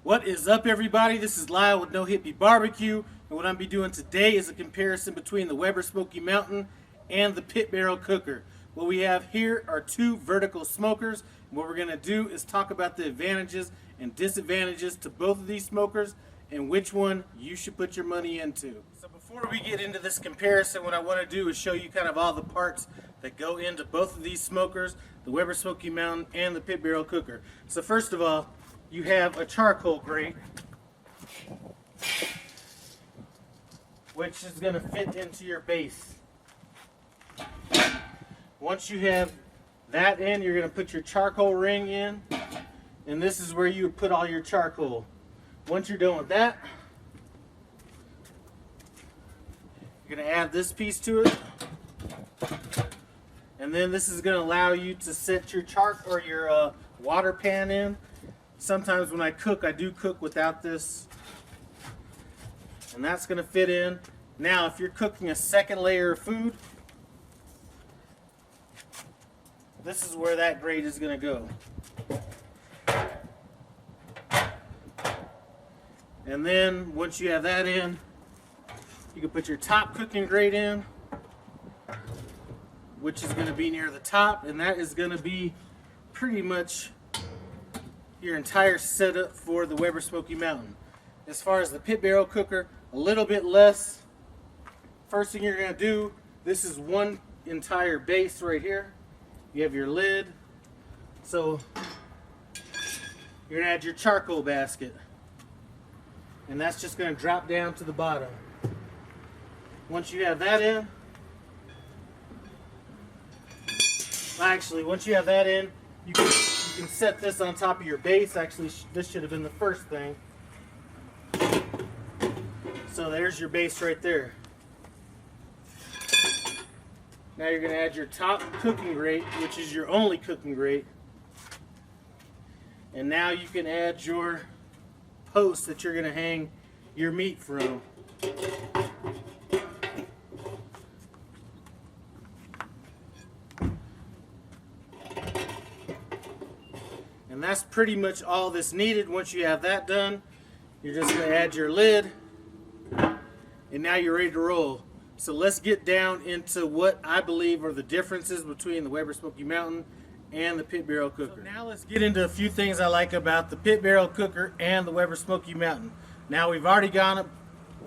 What is up, everybody? This is Lyle with No Hippie Barbecue, and what I'm going to be doing today is a comparison between the Weber Smokey Mountain and the Pit Barrel Cooker. What we have here are two vertical smokers, and what we're going to do is talk about the advantages and disadvantages to both of these smokers and which one you should put your money into. So before we get into this comparison, what I want to do is show you kind of all the parts that go into both of these smokers, the Weber Smokey Mountain and the Pit Barrel Cooker. So first of all, you have a charcoal grate, which is going to fit into your base. Once you have that in, you're going to put your charcoal ring in, and this is where you would put all your charcoal. Once you're done with that, you're going to add this piece to it, and then this is going to allow you to set your your water pan in. Sometimes when I cook, I do cook without this, and that's going to fit in. Now, if you're cooking a second layer of food, this is where that grate is going to go. And then once you have that in, you can put your top cooking grate in, which is going to be near the top, and that is going to be pretty much your entire setup for the Weber Smokey Mountain. As far as the Pit Barrel Cooker, a little bit less. First thing you're going to do, this is one entire base right here. You have your lid. So you're going to add your charcoal basket, and that's just going to drop down to the bottom. Once you have that in, actually once you have that in, you can set this on top of your base. Actually, this should have been the first thing. So there's your base right there. Now you're going to add your top cooking grate, which is your only cooking grate. And now you can add your post that you're going to hang your meat from. And that's pretty much all that's needed. Once you have that done, you're just going to add your lid, and now you're ready to roll. So let's get down into what I believe are the differences between the Weber Smokey Mountain and the Pit Barrel Cooker. So now let's get into a few things I like about the Pit Barrel Cooker and the Weber Smokey Mountain. Now we've already gone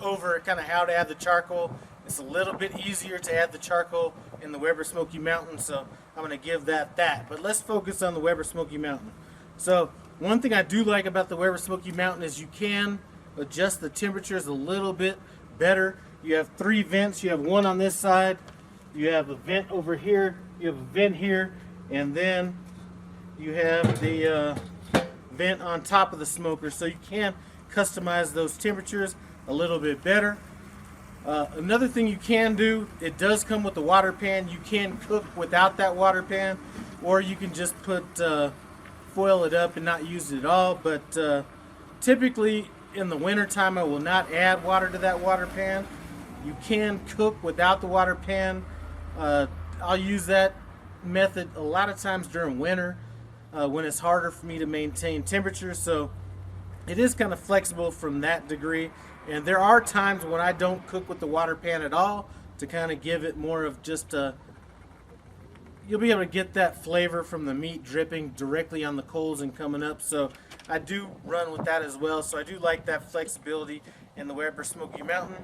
over kind of how to add the charcoal. It's a little bit easier to add the charcoal in the Weber Smokey Mountain, so I'm going to give that. But let's focus on the Weber Smokey Mountain. So one thing I do like about the Weber Smokey Mountain is you can adjust the temperatures a little bit better. You have three vents. You have one on this side, you have a vent over here, you have a vent here, and then you have the vent on top of the smoker, so you can customize those temperatures a little bit better. Another thing you can do, it does come with the water pan. You can cook without that water pan, or you can just put foil it up and not use it at all. But typically in the winter time, I will not add water to that water pan. You can cook without the water pan. I'll use that method a lot of times during winter when it's harder for me to maintain temperature. So it is kind of flexible from that degree. And there are times when I don't cook with the water pan at all, to kind of give it more of just a, you'll be able to get that flavor from the meat dripping directly on the coals and coming up. So I do run with that as well. So I do like that flexibility in the Weber Smokey Mountain.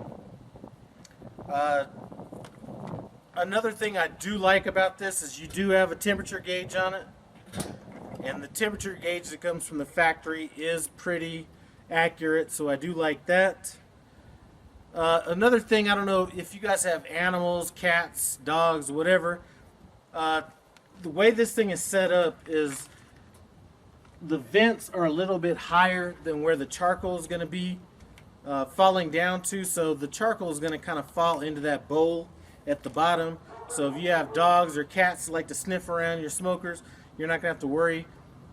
Another thing I do like about this is you do have a temperature gauge on it, and the temperature gauge that comes from the factory is pretty accurate, so I do like that. Another thing, I don't know if you guys have animals, cats, dogs, whatever. The way this thing is set up is the vents are a little bit higher than where the charcoal is going to be falling down to, so the charcoal is going to kind of fall into that bowl at the bottom. So if you have dogs or cats that like to sniff around your smokers, you're not going to have to worry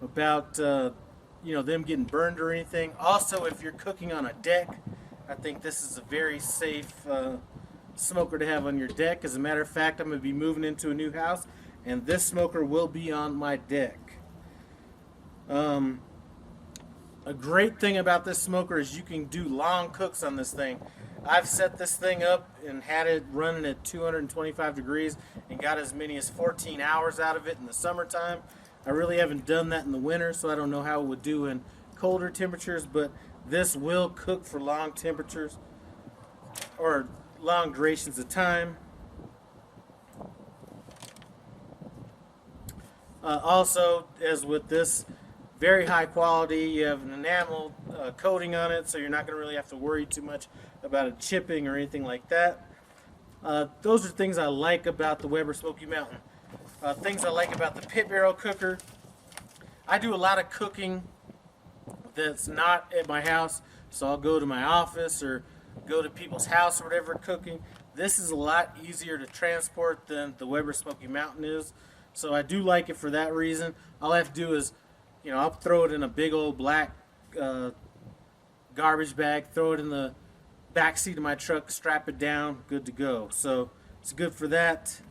about them getting burned or anything. Also, if you're cooking on a deck, I think this is a very safe smoker to have on your deck. As a matter of fact, I'm going to be moving into a new house, and this smoker will be on my deck. A great thing about this smoker is you can do long cooks on this thing. I've set this thing up and had it running at 225 degrees and got as many as 14 hours out of it in the summertime. I really haven't done that in the winter, so I don't know how it would do in colder temperatures, but this will cook for long temperatures or long durations of time. Also, as with this, very high quality. You have an enamel coating on it, so you're not going to really have to worry too much about it chipping or anything like that. Those are things I like about the Weber Smokey Mountain. Things I like about the pit barrel cooker. I do a lot of cooking that's not at my house, so I'll go to my office or go to people's house or whatever cooking. This is a lot easier to transport than the Weber Smokey Mountain is, so I do like it for that reason. All I have to do is, I'll throw it in a big old black garbage bag, throw it in the back seat of my truck, strap it down, good to go. So it's good for that.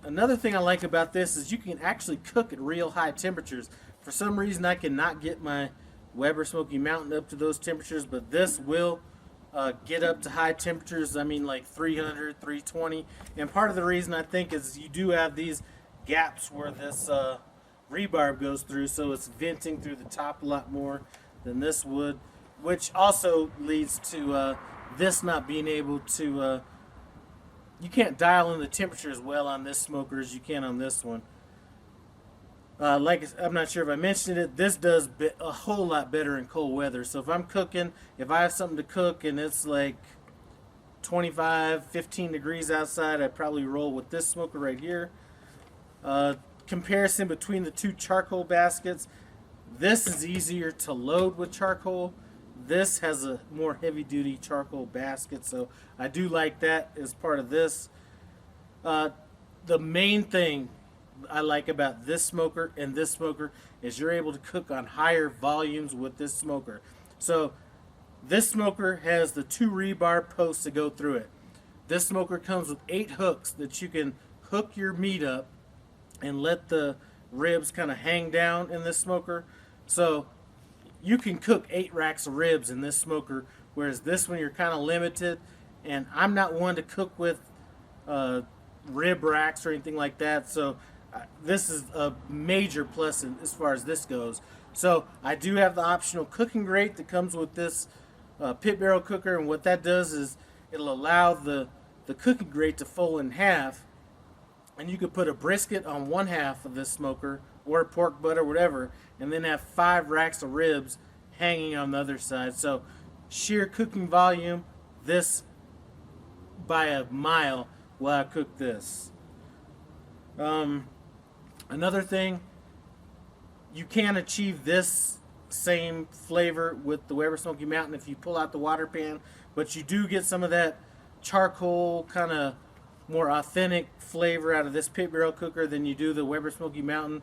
Another thing I like about this is you can actually cook at real high temperatures. For some reason I cannot get my Weber Smokey Mountain up to those temperatures, but this will get up to high temperatures. I mean, like 300, 320. And part of the reason I think is you do have these gaps where this rebarb goes through, so it's venting through the top a lot more than this would, which also leads to this not being able to you can't dial in the temperature as well on this smoker as you can on this one. I'm not sure if I mentioned it, this does a whole lot better in cold weather. So if I'm cooking, if I have something to cook and it's like 25, 15 degrees outside, I'd probably roll with this smoker right here. Comparison between the two charcoal baskets, this is easier to load with charcoal. This has a more heavy-duty charcoal basket, so I do like that as part of this. The main thing I like about this smoker and this smoker is you're able to cook on higher volumes with this smoker. So this smoker has the 2 rebar posts that go through it. This smoker comes with 8 hooks that you can hook your meat up and let the ribs kind of hang down in this smoker. So you can cook 8 racks of ribs in this smoker, whereas this one you're kind of limited. And I'm not one to cook with rib racks or anything like that, so this is a major plus as far as this goes. So I do have the optional cooking grate that comes with this pit barrel cooker, and what that does is it'll allow the cooking grate to fold in half, and you could put a brisket on one half of this smoker or pork butt or whatever, and then have 5 racks of ribs hanging on the other side. So sheer cooking volume, this by a mile while I cook this. Another thing, you can achieve this same flavor with the Weber Smokey Mountain if you pull out the water pan, but you do get some of that charcoal kind of more authentic flavor out of this pit barrel cooker than you do the Weber Smokey Mountain.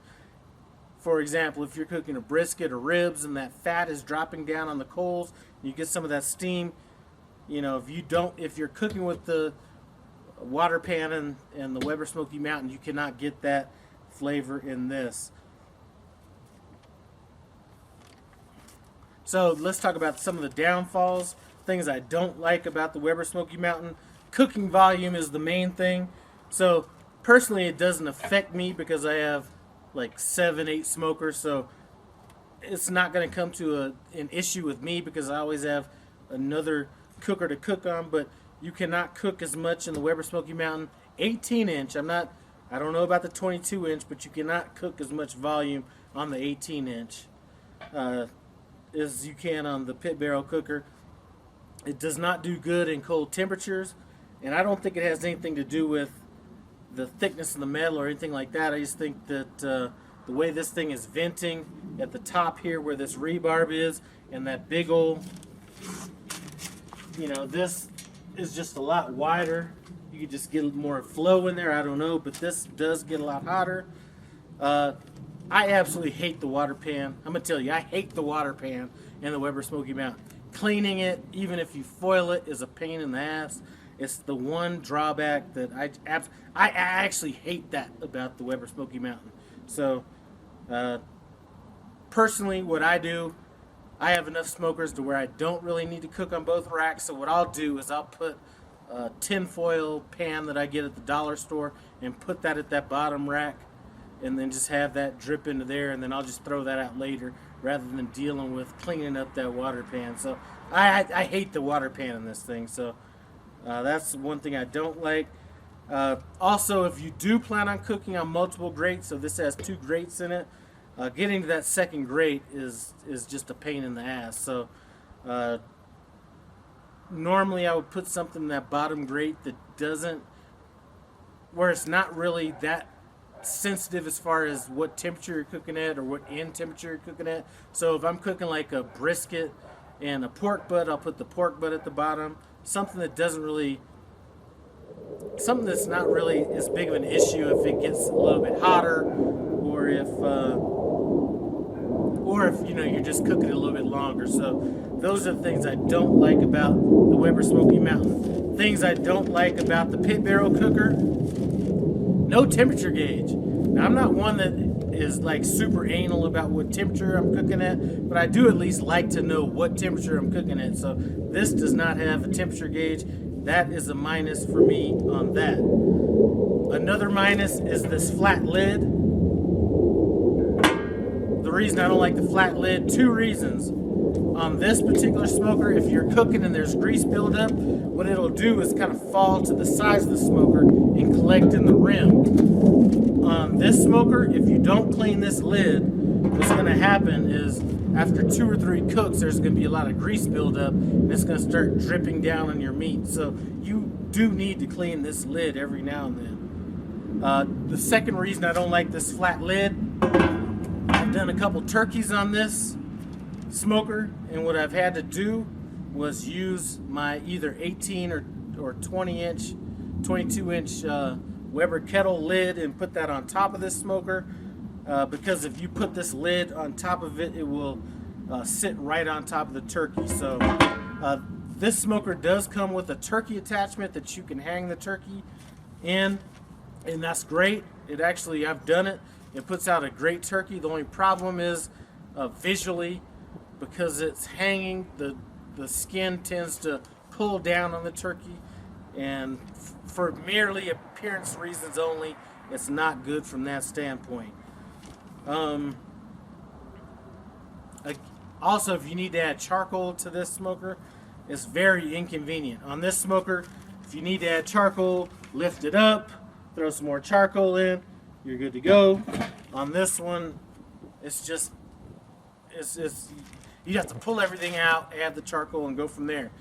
For example, if you're cooking a brisket or ribs and that fat is dropping down on the coals, you get some of that steam. If you're cooking with the water pan and the Weber Smokey Mountain, you cannot get that flavor in this. So let's talk about some of the downfalls, things I don't like about the Weber Smokey Mountain. Cooking volume is the main thing. So personally it doesn't affect me because I have like 7-8 smokers, so it's not going to come to an issue with me because I always have another cooker to cook on. But you cannot cook as much in the Weber Smokey Mountain 18-inch. I don't know about the 22-inch, but you cannot cook as much volume on the 18-inch as you can on the pit barrel cooker. It does not do good in cold temperatures, and I don't think it has anything to do with the thickness of the metal or anything like that. I just think that the way this thing is venting at the top here where this rebarb is, and that big old, this is just a lot wider. You could just get more flow in there, I don't know, but this does get a lot hotter. I absolutely hate the water pan. I'm going to tell you, I hate the water pan in the Weber Smokey Mountain. Cleaning it, even if you foil it, is a pain in the ass. It's the one drawback that I actually hate that about the Weber Smokey Mountain. So, personally, what I do I have enough smokers to where I don't really need to cook on both racks. So what I'll do is I'll put a tinfoil pan that I get at the dollar store and put that at that bottom rack, and then just have that drip into there, and then I'll just throw that out later rather than dealing with cleaning up that water pan. So I hate the water pan in this thing. So that's one thing I don't like. Also, if you do plan on cooking on multiple grates, so this has 2 grates in it, getting to that second grate is just a pain in the ass. So normally I would put something in that bottom grate that doesn't, where it's not really that sensitive as far as what temperature you're cooking at or what end temperature you're cooking at. So if I'm cooking like a brisket and a pork butt, I'll put the pork butt at the bottom. Something that doesn't really, something that's not really as big of an issue if it gets a little bit hotter, or if you know, you're just cooking it a little bit longer. So those are the things I don't like about the Weber Smokey Mountain. Things I don't like about the pit barrel cooker: no temperature gauge. Now, I'm not one that is like super anal about what temperature I'm cooking at, but I do at least like to know what temperature I'm cooking at. So this does not have a temperature gauge. That is a minus for me on that. Another minus is this flat lid. The reason I don't like the flat lid, 2 reasons. On this particular smoker, if you're cooking and there's grease buildup, what it'll do is kind of fall to the sides of the smoker and collect in the rim. On this smoker, if you don't clean this lid, what's going to happen is after 2 or 3 cooks, there's going to be a lot of grease buildup, and it's going to start dripping down on your meat. So you do need to clean this lid every now and then. The second reason I don't like this flat lid, I've done a couple turkeys on this smoker, and what I've had to do was use my either 18 or 20 inch, 22 inch Weber kettle lid and put that on top of this smoker, because if you put this lid on top of it, it will sit right on top of the turkey. So this smoker does come with a turkey attachment that you can hang the turkey in, and that's great. It actually, I've done it. It puts out a great turkey. The only problem is visually, because it's hanging, the skin tends to pull down on the turkey, and for merely appearance reasons only, it's not good from that standpoint. Also, if you need to add charcoal to this smoker, it's very inconvenient. On this smoker, if you need to add charcoal, lift it up, throw some more charcoal in, you're good to go. On this one, it's just, you have to pull everything out, add the charcoal, and go from there.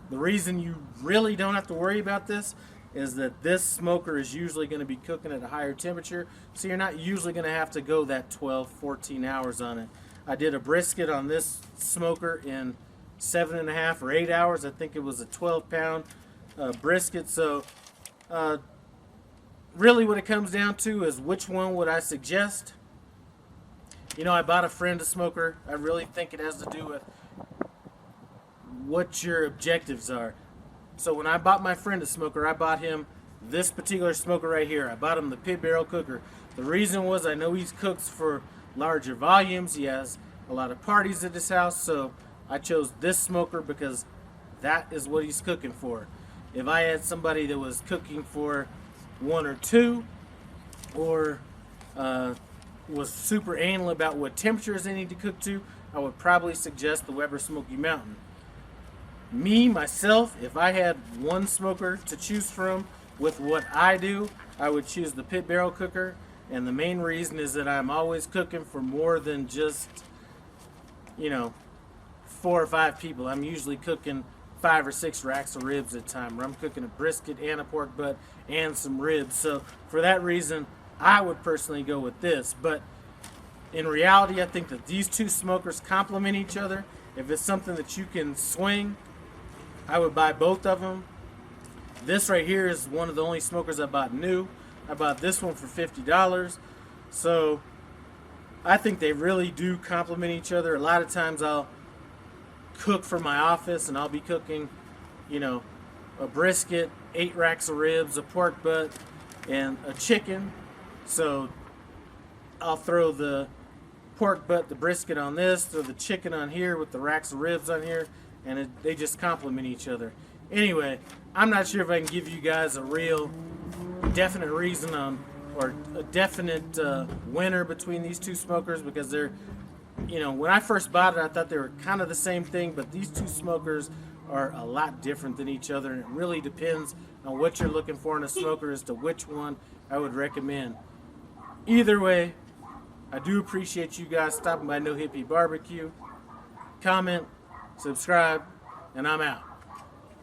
The reason you really don't have to worry about this is that this smoker is usually going to be cooking at a higher temperature, so you're not usually going to have to go that 12, 14 hours on it. I did a brisket on this smoker in 7.5 or 8 hours. I think it was a 12-pound brisket. So really what it comes down to is which one would I suggest. You know, I bought a friend a smoker. I really think it has to do with what your objectives are. So when I bought my friend a smoker, I bought him this particular smoker right here. I bought him the pit barrel cooker. The reason was I know he cooks for larger volumes. He has a lot of parties at his house, so I chose this smoker because that is what he's cooking for. If I had somebody that was cooking for 1 or 2, or was super anal about what temperatures they need to cook to, I would probably suggest the Weber Smokey Mountain. Me, myself, if I had one smoker to choose from with what I do, I would choose the pit barrel cooker. And the main reason is that I'm always cooking for more than just, 4 or 5 people. I'm usually cooking 5 or 6 racks of ribs at a time, where I'm cooking a brisket and a pork butt and some ribs. So for that reason, I would personally go with this. But in reality, I think that these 2 smokers complement each other. If it's something that you can swing, I would buy both of them. This right here is one of the only smokers I bought new. I bought this one for $50. So I think they really do complement each other. A lot of times I'll cook for my office, and I'll be cooking, a brisket, 8 racks of ribs, a pork butt, and a chicken. So I'll throw the pork butt, the brisket on this, throw the chicken on here with the racks of ribs on here, and they just complement each other. Anyway, I'm not sure if I can give you guys a real definite reason on, or a definite winner between these two smokers, because they're, you know, when I first bought it, I thought they were kind of the same thing, but these two smokers are a lot different than each other, and it really depends on what you're looking for in a smoker as to which one I would recommend. Either way, I do appreciate you guys stopping by No Hippie Barbecue. Comment, subscribe, and I'm out.